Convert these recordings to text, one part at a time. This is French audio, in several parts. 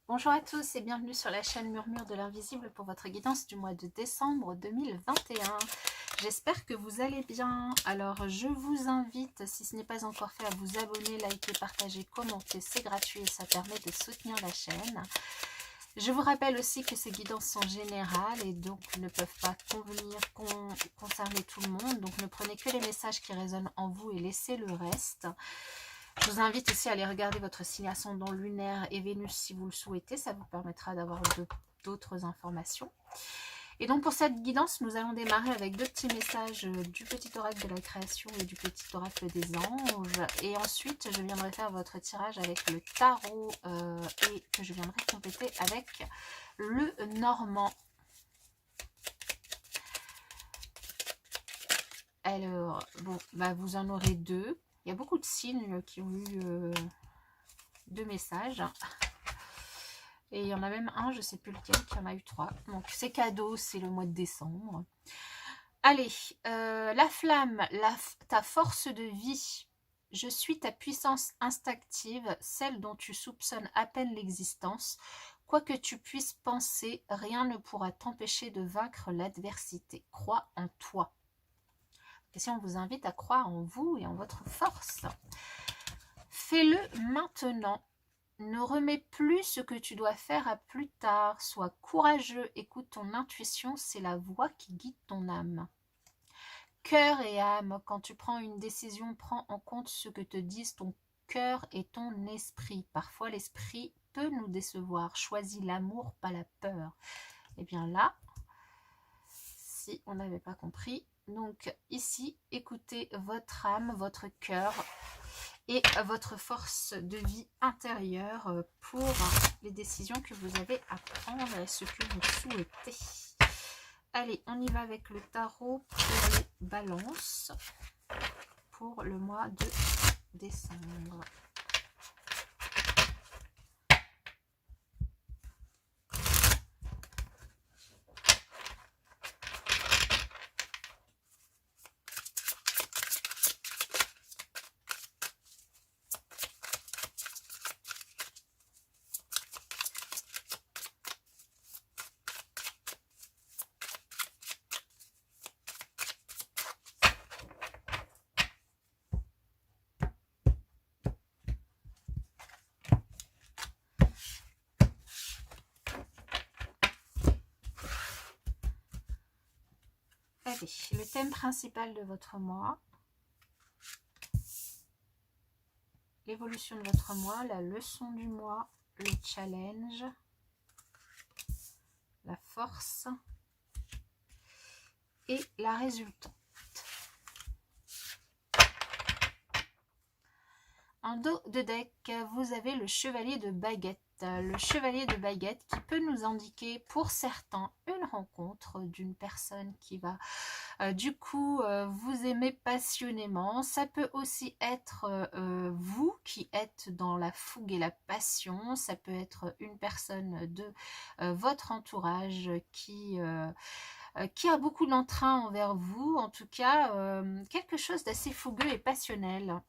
Bonjour à tous et bienvenue sur la chaîne Murmure de l'Invisible pour votre guidance du mois de décembre 2021. J'espère que vous allez bien. Alors je vous invite, si ce n'est pas encore fait, à vous abonner, liker, partager, commenter. C'est gratuit et ça permet de soutenir la chaîne. Je vous rappelle aussi que ces guidances sont générales et donc ne peuvent pas concerner tout le monde. Donc ne prenez que les messages qui résonnent en vous et laissez le reste. Je vous invite aussi à aller regarder votre signe ascendant lunaire et Vénus si vous le souhaitez. Ça vous permettra d'avoir d'autres informations. Et donc pour cette guidance, nous allons démarrer avec deux petits messages du petit oracle de la création et du petit oracle des anges. Et ensuite, je viendrai faire votre tirage avec le tarot et que je viendrai compléter avec le normand. Alors, bon, bah vous en aurez deux. Il y a beaucoup de signes qui ont eu deux messages. Et il y en a même un, je ne sais plus lequel, qui en a eu trois. Donc c'est cadeau, c'est le mois de décembre. Allez, la flamme, ta force de vie. Je suis ta puissance instinctive, celle dont tu soupçonnes à peine l'existence. Quoi que tu puisses penser, rien ne pourra t'empêcher de vaincre l'adversité. Crois en toi. Et si on vous invite à croire en vous et en votre force, fais-le maintenant. Ne remets plus ce que tu dois faire à plus tard. Sois courageux, écoute ton intuition, c'est la voix qui guide ton âme. Cœur et âme, quand tu prends une décision, prends en compte ce que te disent ton cœur et ton esprit. Parfois, l'esprit peut nous décevoir. Choisis l'amour, pas la peur. Et bien là, si on n'avait pas compris, donc ici, écoutez votre âme, votre cœur et votre force de vie intérieure pour les décisions que vous avez à prendre et ce que vous souhaitez. Allez, on y va avec le tarot pour les balances pour le mois de décembre. Allez, le thème principal de votre mois, l'évolution de votre mois, la leçon du mois, le challenge, la force et la résultante. En dos de deck, vous avez le chevalier de baguette. Le chevalier de baguette qui peut nous indiquer pour certains une rencontre d'une personne qui va du coup vous aimer passionnément. Ça peut aussi être vous qui êtes dans la fougue et la passion. Ça peut être une personne de votre entourage qui a beaucoup d'entrain envers vous. En tout cas, quelque chose d'assez fougueux et passionnel.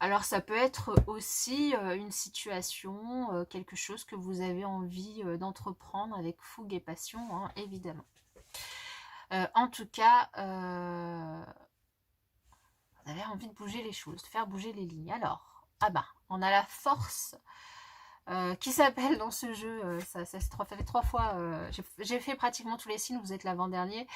Alors ça peut être aussi une situation, quelque chose que vous avez envie d'entreprendre avec fougue et passion, hein, évidemment. En tout cas, vous avez envie de bouger les choses, de faire bouger les lignes. Alors, ah bah, on a la force qui s'appelle dans ce jeu, ça fait trois fois, j'ai fait pratiquement tous les signes, vous êtes l'avant-dernier.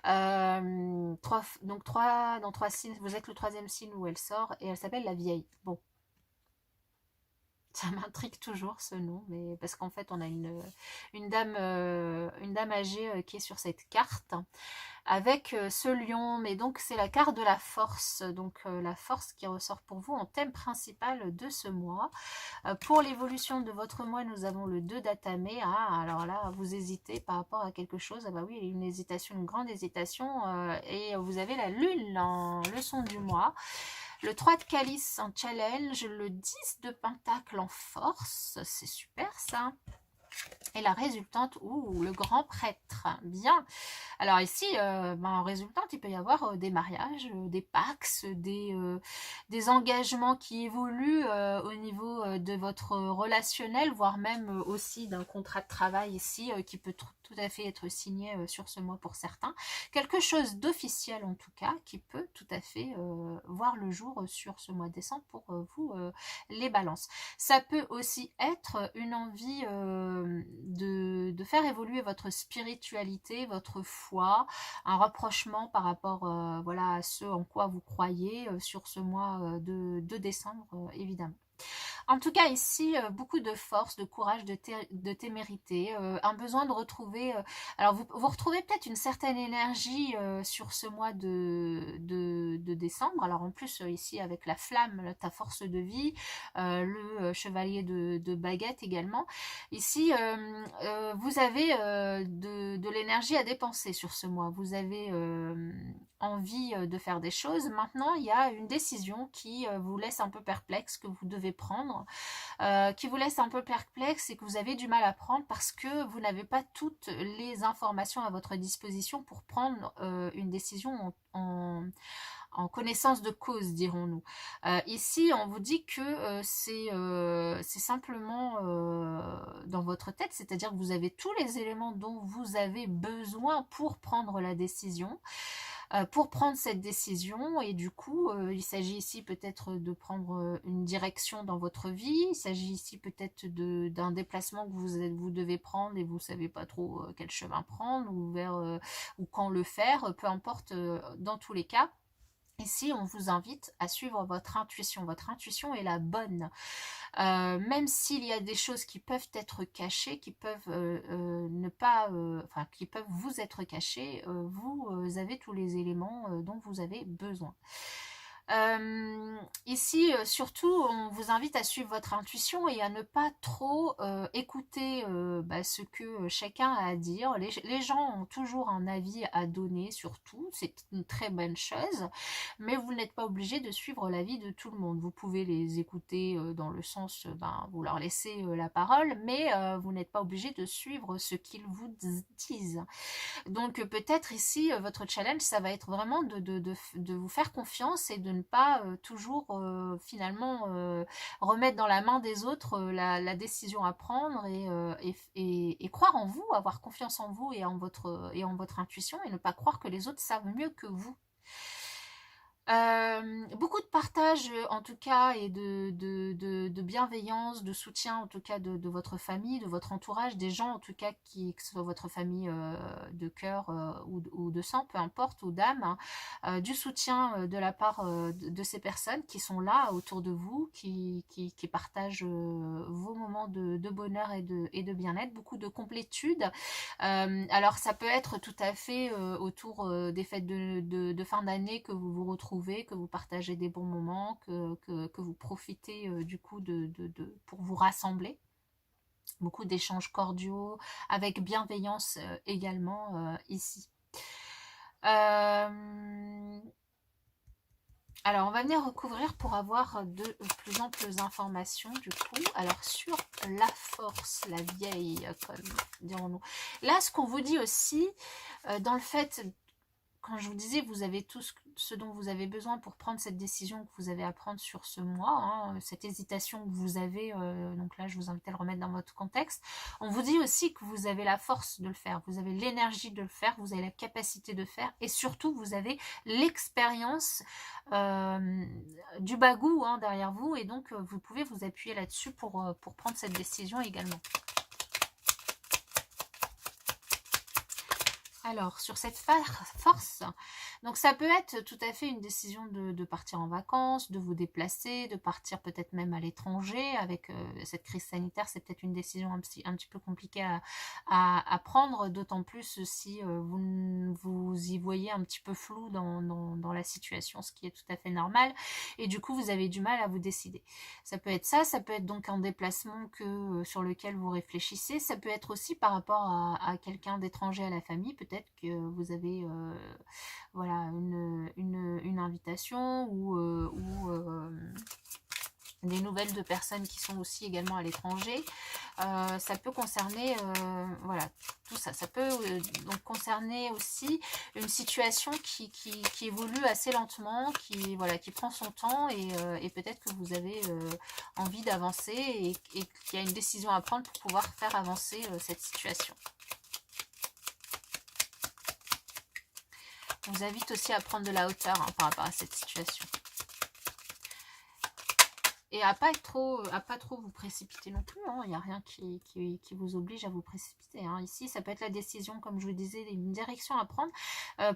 Dans trois signes, vous êtes le troisième signe où elle sort, et elle s'appelle la vieille. Bon, ça m'intrigue toujours ce nom, mais parce qu'en fait on a une dame âgée qui est sur cette carte avec ce lion, mais donc c'est la carte de la force, donc la force qui ressort pour vous en thème principal de ce mois. Pour l'évolution de votre mois, nous avons le 2 d'Atame. Ah, alors là, vous hésitez par rapport à quelque chose. Ah bah oui, une hésitation, une grande hésitation. Et vous avez la lune en leçon du mois. Le 3 de calice en challenge. Le 10 de pentacle en force. C'est super ça. Et la résultante, ou le grand prêtre, bien. Alors ici, en résultante, il peut y avoir des mariages, des pax, des engagements qui évoluent au niveau de votre relationnel, voire même aussi d'un contrat de travail ici, qui peut tout à fait être signé sur ce mois pour certains. Quelque chose d'officiel en tout cas, qui peut tout à fait voir le jour sur ce mois de décembre pour vous, les balances. Ça peut aussi être une envie de faire évoluer votre spiritualité, votre foi, un rapprochement par rapport voilà, à ce en quoi vous croyez sur ce mois de décembre, évidemment. En tout cas, ici, beaucoup de force, de courage, de témérité, un besoin de retrouver... alors, vous retrouvez peut-être une certaine énergie sur ce mois de décembre. Alors, en plus, ici, avec la flamme, ta force de vie, le chevalier de baguette également. Ici, vous avez de l'énergie à dépenser sur ce mois. Vous avez envie de faire des choses. Maintenant, il y a une décision qui vous laisse un peu perplexe, que vous devez prendre, qui vous laisse un peu perplexe et que vous avez du mal à prendre parce que vous n'avez pas toutes les informations à votre disposition pour prendre une décision en connaissance de cause, dirons-nous. Ici, on vous dit que c'est simplement dans votre tête, c'est-à-dire que vous avez tous les éléments dont vous avez besoin pour prendre la décision. Pour prendre cette décision, et du coup il s'agit ici peut-être de prendre une direction dans votre vie, il s'agit ici peut-être d'un déplacement que vous devez prendre et vous ne savez pas trop quel chemin prendre ou vers ou quand le faire, peu importe, dans tous les cas. Ici, on vous invite à suivre votre intuition. Votre intuition est la bonne. Même s'il y a des choses qui peuvent être cachées, qui peuvent ne pas, enfin, qui peuvent vous être cachées, vous avez tous les éléments dont vous avez besoin. Ici, surtout, on vous invite à suivre votre intuition et à ne pas trop écouter ce que chacun a à dire. Les gens ont toujours un avis à donner sur tout, c'est une très bonne chose, mais vous n'êtes pas obligé de suivre l'avis de tout le monde. Vous pouvez les écouter dans le sens, vous leur laissez la parole, mais vous n'êtes pas obligé de suivre ce qu'ils vous disent. Donc peut-être ici, votre challenge, ça va être vraiment de vous faire confiance et de ne pas toujours finalement remettre dans la main des autres la décision à prendre et croire en vous, avoir confiance en vous et en votre intuition et ne pas croire que les autres savent mieux que vous. Beaucoup de partage en tout cas et de bienveillance, de soutien en tout cas de votre famille, de votre entourage, des gens en tout cas que ce soit votre famille de cœur ou de sang, peu importe, ou d'âme, hein, du soutien de la part de ces personnes qui sont là autour de vous, qui partagent vos moments de bonheur et de bien-être, beaucoup de complétude. Alors ça peut être tout à fait autour des fêtes de fin d'année que vous vous retrouvez, que vous partagez des bons moments, que vous profitez du coup pour vous rassembler. Beaucoup d'échanges cordiaux, avec bienveillance également ici. Alors, on va venir recouvrir pour avoir de plus amples informations du coup. Alors, sur la force, la vieille, comme dirons-nous. Là, ce qu'on vous dit aussi, dans le fait, quand je vous disais, vous avez tout ce dont vous avez besoin pour prendre cette décision que vous avez à prendre sur ce mois, hein, cette hésitation que vous avez, donc là je vous invite à le remettre dans votre contexte. On vous dit aussi que vous avez la force de le faire, vous avez l'énergie de le faire, vous avez la capacité de le faire et surtout vous avez l'expérience du bagou hein, derrière vous et donc vous pouvez vous appuyer là-dessus pour prendre cette décision également. Alors, sur cette force, donc ça peut être tout à fait une décision de partir en vacances, de vous déplacer, de partir peut-être même à l'étranger. Avec cette crise sanitaire, c'est peut-être une décision un petit peu compliquée à prendre, d'autant plus si vous y voyez un petit peu flou dans la situation, ce qui est tout à fait normal. Et du coup, vous avez du mal à vous décider. Ça peut être ça peut être donc un déplacement sur lequel vous réfléchissez. Ça peut être aussi par rapport à quelqu'un d'étranger à la famille, peut-être que vous avez voilà une invitation ou des nouvelles de personnes qui sont aussi également à l'étranger. Ça peut concerner, voilà, tout ça. Ça peut donc concerner aussi une situation qui évolue assez lentement, voilà, qui prend son temps et peut-être que vous avez envie d'avancer et qu'il y a une décision à prendre pour pouvoir faire avancer cette situation. On vous invite aussi à prendre de la hauteur hein, par rapport à cette situation. Et à pas trop vous précipiter non plus. Il n'y a rien qui vous oblige à vous précipiter. Hein. Ici, ça peut être la décision, comme je vous disais, une direction à prendre.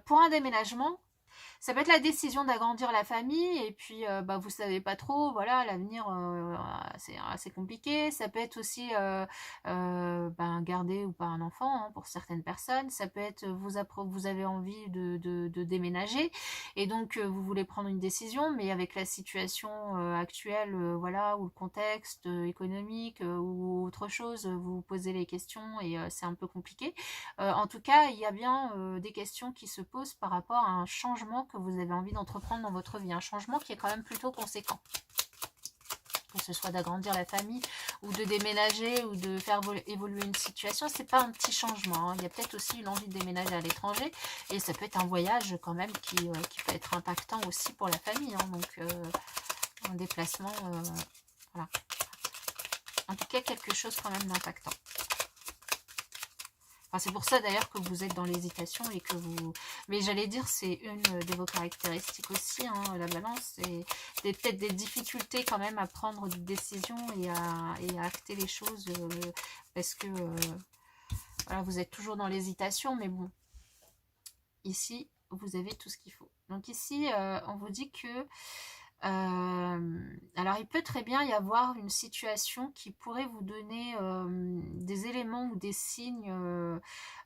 Pour un déménagement, ça peut être la décision d'agrandir la famille et puis vous savez pas trop, voilà, l'avenir c'est assez compliqué. Ça peut être aussi garder ou pas un enfant hein, pour certaines personnes. Ça peut être vous avez envie de déménager et donc vous voulez prendre une décision, mais avec la situation actuelle, voilà, ou le contexte économique ou autre chose, vous vous posez les questions et c'est un peu compliqué. En tout cas, il y a bien des questions qui se posent par rapport à un changement que vous avez envie d'entreprendre dans votre vie. Un changement qui est quand même plutôt conséquent. Que ce soit d'agrandir la famille ou de déménager ou de faire évoluer une situation, c'est pas un petit changement. Hein. Il y a peut-être aussi une envie de déménager à l'étranger et ça peut être un voyage quand même qui peut être impactant aussi pour la famille. Hein. Donc, un déplacement, voilà. En tout cas, quelque chose quand même d'impactant. C'est pour ça d'ailleurs que vous êtes dans l'hésitation et que vous... Mais j'allais dire, c'est une de vos caractéristiques aussi, hein, la balance. Et peut-être des difficultés quand même à prendre des décisions et à acter les choses. Parce que voilà, vous êtes toujours dans l'hésitation. Mais bon, ici, vous avez tout ce qu'il faut. Donc ici, on vous dit que... alors il peut très bien y avoir une situation qui pourrait vous donner des éléments ou des signes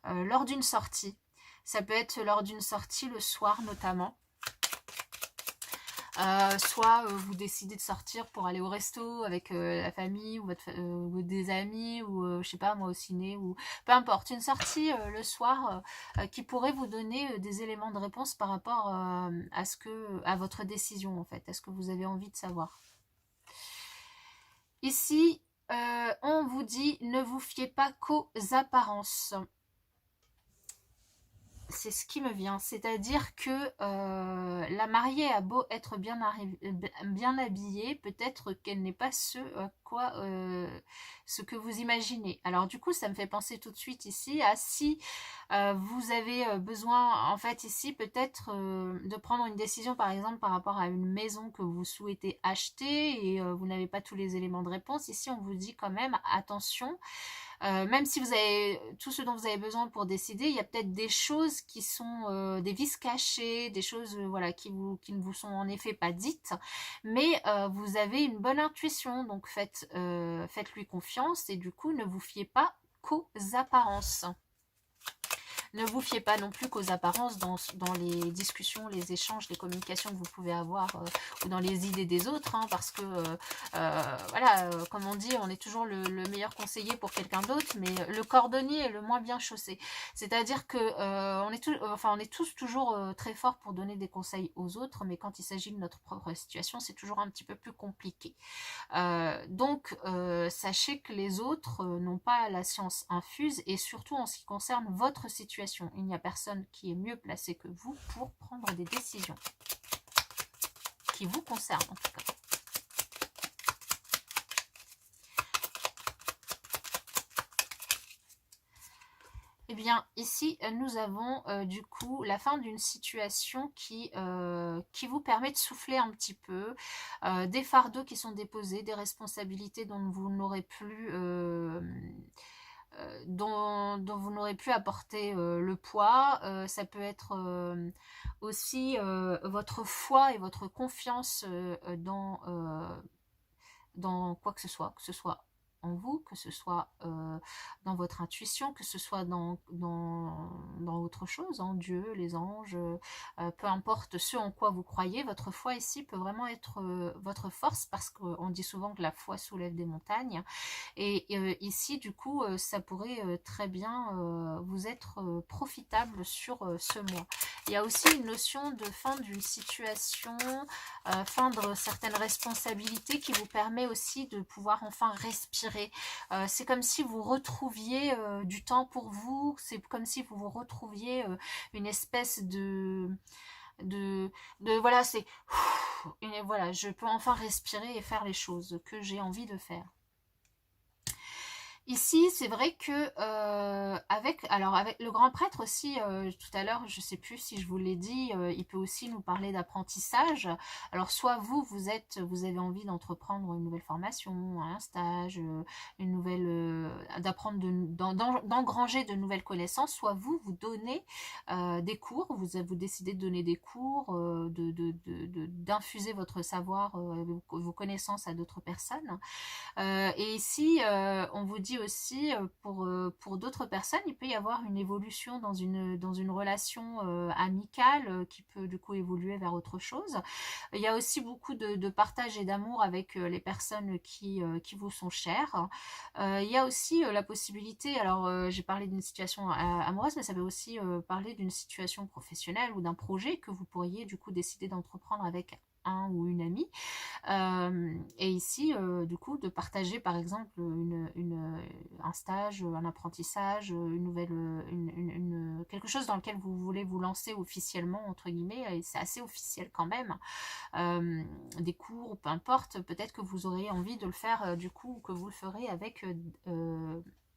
lors d'une sortie. Ça peut être lors d'une sortie le soir notamment. Soit vous décidez de sortir pour aller au resto avec la famille ou des amis ou je sais pas moi au ciné ou peu importe, une sortie le soir qui pourrait vous donner des éléments de réponse par rapport à votre décision en fait, à ce que vous avez envie de savoir. Ici, on vous dit ne vous fiez pas qu'aux apparences. C'est ce qui me vient, c'est-à-dire que la mariée a beau être bien habillée, peut-être qu'elle n'est pas ce que vous imaginez. Alors du coup, ça me fait penser tout de suite ici à si vous avez besoin, en fait ici, peut-être de prendre une décision, par exemple, par rapport à une maison que vous souhaitez acheter et vous n'avez pas tous les éléments de réponse. Ici, on vous dit quand même, attention, même si vous avez tout ce dont vous avez besoin pour décider, il y a peut-être des choses qui sont des vices cachés, des choses voilà, qui ne vous sont en effet pas dites, mais vous avez une bonne intuition, donc faites-lui confiance et du coup ne vous fiez pas qu'aux apparences. Ne vous fiez pas non plus qu'aux apparences dans les discussions, les échanges, les communications que vous pouvez avoir ou dans les idées des autres, hein, parce que, voilà, comme on dit, on est toujours le meilleur conseiller pour quelqu'un d'autre, mais le cordonnier est le moins bien chaussé. C'est-à-dire que on est tous toujours très forts pour donner des conseils aux autres, mais quand il s'agit de notre propre situation, c'est toujours un petit peu plus compliqué. Donc, sachez que les autres n'ont pas la science infuse, et surtout en ce qui concerne votre situation. Il n'y a personne qui est mieux placé que vous pour prendre des décisions qui vous concernent en tout cas. Eh bien, ici, nous avons du coup la fin d'une situation qui vous permet de souffler un petit peu, des fardeaux qui sont déposés, des responsabilités dont vous n'aurez plus... dont vous n'aurez plus apporté le poids. Ça peut être aussi votre foi et votre confiance dans quoi que ce soit en vous, que ce soit dans votre intuition, que ce soit dans autre chose, en Dieu, les anges, peu importe ce en quoi vous croyez, votre foi ici peut vraiment être votre force, parce qu'on dit souvent que la foi soulève des montagnes, et ici du coup ça pourrait très bien vous être profitable sur ce mois. Il y a aussi une notion de fin d'une situation, fin de certaines responsabilités qui vous permet aussi de pouvoir enfin respirer. C'est comme si vous retrouviez du temps pour vous, c'est comme si vous vous retrouviez une espèce de voilà, c'est voilà, je peux enfin respirer et faire les choses que j'ai envie de faire. Ici, c'est vrai que avec le grand prêtre aussi, tout à l'heure, je ne sais plus si je vous l'ai dit, il peut aussi nous parler d'apprentissage. Alors, soit vous avez envie d'entreprendre une nouvelle formation, un stage, une nouvelle, d'apprendre, d'engranger de nouvelles connaissances, soit vous donnez des cours, vous décidez de donner des cours, d'infuser votre savoir, vos connaissances à d'autres personnes. Et ici, on vous dit aussi, pour d'autres personnes, il peut y avoir une évolution dans une relation amicale qui peut du coup évoluer vers autre chose. Il y a aussi beaucoup de partage et d'amour avec les personnes qui vous sont chères. Il y a aussi la possibilité, alors j'ai parlé d'une situation amoureuse, mais ça peut aussi parler d'une situation professionnelle ou d'un projet que vous pourriez du coup décider d'entreprendre avec un ou une amie. Et ici, du coup, de partager par exemple un stage, un apprentissage, une nouvelle, quelque chose dans lequel vous voulez vous lancer officiellement, entre guillemets, et c'est assez officiel quand même, des cours, peu importe, peut-être que vous aurez envie de le faire du coup, ou que vous le ferez avec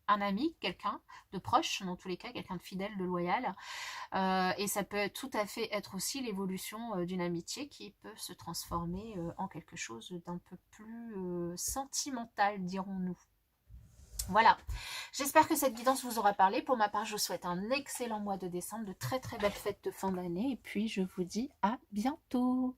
un ami, quelqu'un de proche, dans tous les cas, quelqu'un de fidèle, de loyal. Et ça peut tout à fait être aussi l'évolution d'une amitié qui peut se transformer en quelque chose d'un peu plus sentimental, dirons-nous. Voilà, j'espère que cette guidance vous aura parlé. Pour ma part, je vous souhaite un excellent mois de décembre, de très très belles fêtes de fin d'année, et puis je vous dis à bientôt.